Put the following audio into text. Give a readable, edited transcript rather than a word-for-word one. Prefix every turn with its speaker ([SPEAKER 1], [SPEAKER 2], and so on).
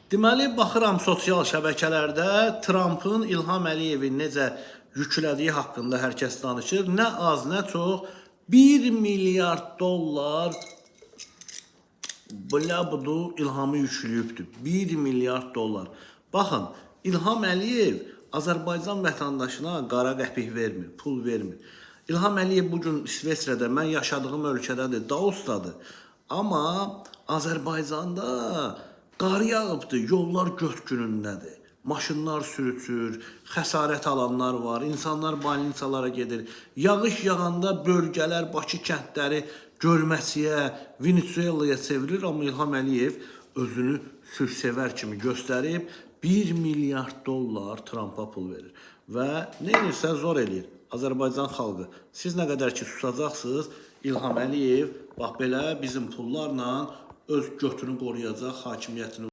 [SPEAKER 1] Deməli, baxıram sosial şəbəkələrdə Trampın İlham Əliyevin necə yüklədiyi haqqında hər kəs danışır. Nə az, nə çox 1 milyard dollar budu İlhamı yükləyibdir. 1 milyard dollar. Baxın, İlham Əliyev Azərbaycan vətəndaşına qara qəpik vermir, pul vermir. İlham Əliyev bugün İsveçrədə, mən yaşadığım ölkədədir, Daosdadır. Amma Azərbaycanda qar yağıbdır, yollar göt günündədir. Maşınlar sürütür, xəsarət alanlar var, insanlar balnisalara gedir. Yağış yağanda bölgələr, Bakı kəndləri gölməçiyə, Venezuelaya çevrilir. Amma İlham Əliyev özünü sülhsevər kimi göstərib 1 milyard dollar Trumpa pul verir. Və nə edirsə zor eləyir Azərbaycan xalqı. Siz nə qədər ki susacaqsınız, İlham Əliyev bax belə bizim pullarla öz götünü qoruyacaq, hakimiyyətini